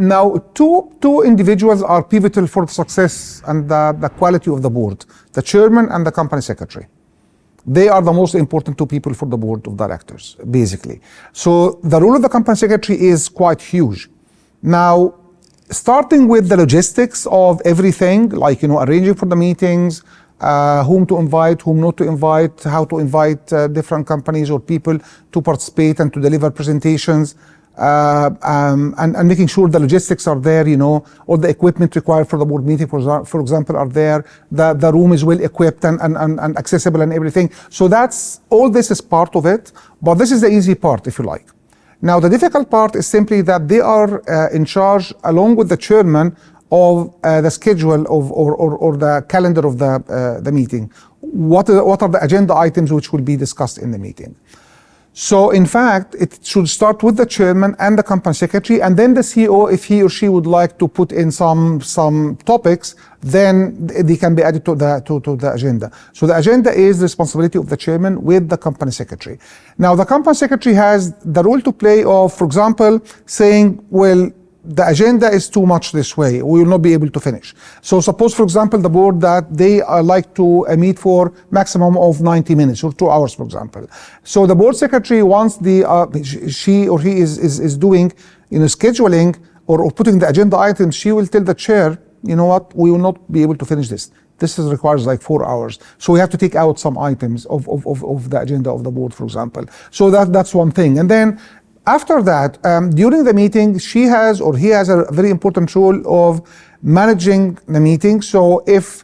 Now, two individuals are pivotal for the success and the quality of the board, the chairman and the company secretary. They are the most important two people for the board of directors, basically. So the role of the company secretary is quite huge. Now, starting with the logistics of everything, like, arranging for the meetings, whom to invite, whom not to invite, how to invite different companies or people to participate and to deliver presentations, and making sure the logistics are there, all the equipment required for the board meeting, for example, are there. The room is well equipped and accessible and everything. So all this is part of it, but this is the easy part, if you like. Now, the difficult part is simply that they are in charge, along with the chairman, of the schedule or the calendar of the meeting. What are the agenda items which will be discussed in the meeting? So in fact, it should start with the chairman and the company secretary, and then the CEO, if he or she would like to put in some topics, then they can be added to the agenda. So the agenda is the responsibility of the chairman with the company secretary. Now, the company secretary has the role to play of, for example, saying, well, the agenda is too much this way, we will not be able to finish. So suppose, for example, the board that they like to meet for maximum of 90 minutes or 2 hours, for example. So the board secretary, once she or he is doing scheduling or putting the agenda items, she will tell the chair, you know what, we will not be able to finish this. This requires like 4 hours. So we have to take out some items of the agenda of the board, for example. So that's one thing. And then after that, during the meeting, she has or he has a very important role of managing the meeting. So if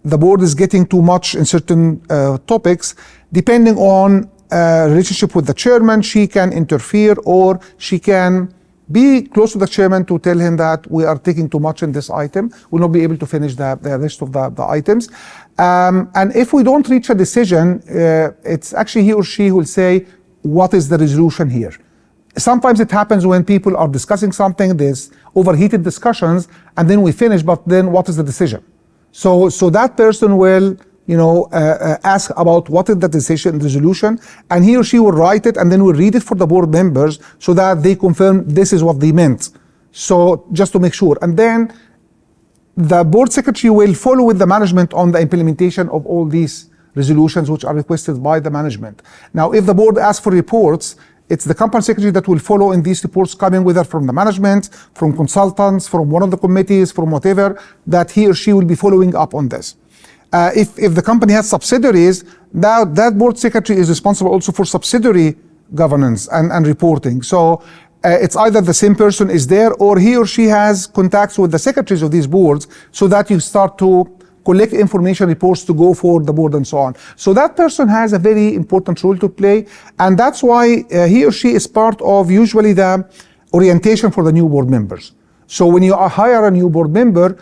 the board is getting too much in certain topics, depending on relationship with the chairman, she can interfere, or she can be close to the chairman to tell him that we are taking too much in this item, we'll not be able to finish the rest of the items. And if we don't reach a decision, it's actually he or she who will say, what is the resolution here? Sometimes it happens when people are discussing something, there's overheated discussions, and then we finish, but then what is the decision? So that person will, ask about what is the decision, resolution, and he or she will write it, and then we'll read it for the board members so that they confirm this is what they meant. So just to make sure. And then the board secretary will follow with the management on the implementation of all these resolutions which are requested by the management. Now, if the board asks for reports, it's the company secretary that will follow in these reports coming whether from the management, from consultants, from one of the committees, from whatever, that he or she will be following up on this. If the company has subsidiaries, now that board secretary is responsible also for subsidiary governance and reporting. So it's either the same person is there, or he or she has contacts with the secretaries of these boards, so that you start to collect information reports to go for the board and so on. So that person has a very important role to play, and that's why he or she is part of usually the orientation for the new board members. So when you hire a new board member,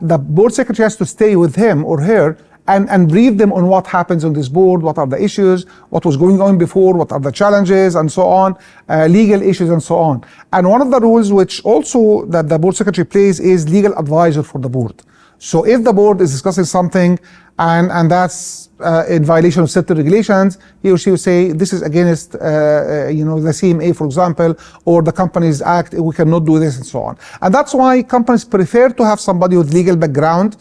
the board secretary has to stay with him or her and brief them on what happens on this board, what are the issues, what was going on before, what are the challenges and so on, legal issues and so on. And one of the roles which also that the board secretary plays is legal advisor for the board. So if the board is discussing something and that's in violation of certain regulations, he or she will say, this is against the CMA, for example, or the Companies Act, we cannot do this and so on. And that's why companies prefer to have somebody with legal background,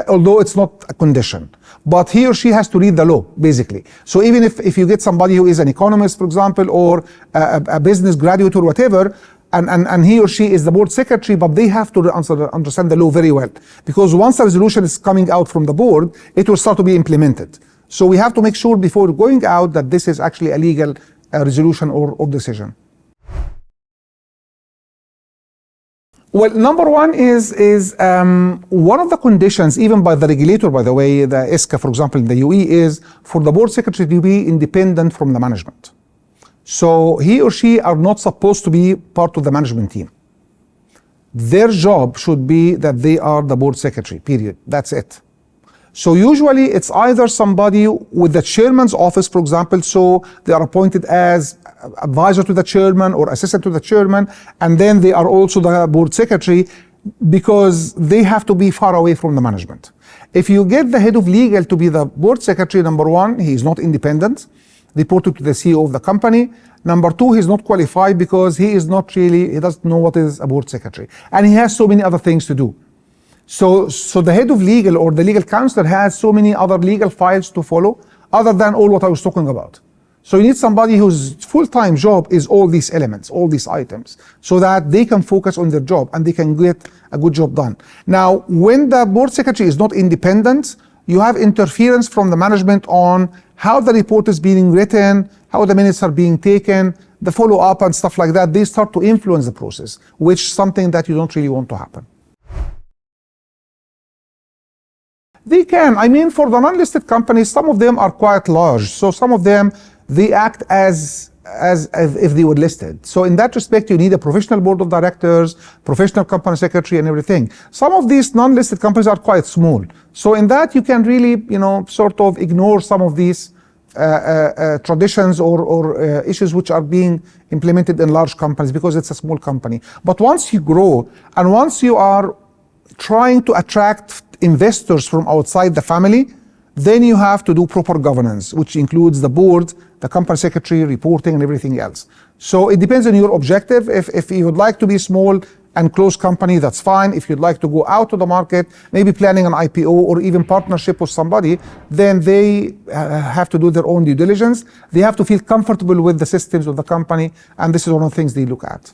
although it's not a condition. But he or she has to read the law, basically. So even if you get somebody who is an economist, for example, or a business graduate or whatever, and he or she is the board secretary, but they have to understand the law very well. Because once a resolution is coming out from the board, it will start to be implemented. So we have to make sure before going out that this is actually a legal resolution or decision. Well, number one is one of the conditions, even by the regulator, by the way, the ESCA, for example, in the UAE, is for the board secretary to be independent from the management. So he or she are not supposed to be part of the management team. Their job should be that they are the board secretary, period. That's it. So usually it's either somebody with the chairman's office, for example, so they are appointed as advisor to the chairman or assistant to the chairman, and then they are also the board secretary, because they have to be far away from the management. If you get the head of legal to be the board secretary, number one, he is not independent, reported to the CEO of the company. Number two, he's not qualified because he doesn't know what is a board secretary. And he has so many other things to do. So the head of legal or the legal counselor has so many other legal files to follow other than all what I was talking about. So you need somebody whose full-time job is all these elements, all these items, so that they can focus on their job and they can get a good job done. Now, when the board secretary is not independent, you have interference from the management on how the report is being written, how the minutes are being taken, the follow-up and stuff like that. They start to influence the process, which is something that you don't really want to happen. They can. I mean, for the non-listed companies, some of them are quite large. So some of them, they act as if they were listed. So in that respect, you need a professional board of directors, professional company secretary and everything. Some of these non-listed companies are quite small. So in that, you can really, sort of ignore some of these traditions or issues which are being implemented in large companies because it's a small company. But once you grow and once you are trying to attract investors from outside the family, then you have to do proper governance, which includes the board, the company secretary, reporting, and everything else. So it depends on your objective. If you would like to be small and close company, that's fine. If you'd like to go out to the market, maybe planning an IPO or even partnership with somebody, then they have to do their own due diligence. They have to feel comfortable with the systems of the company, and this is one of the things they look at.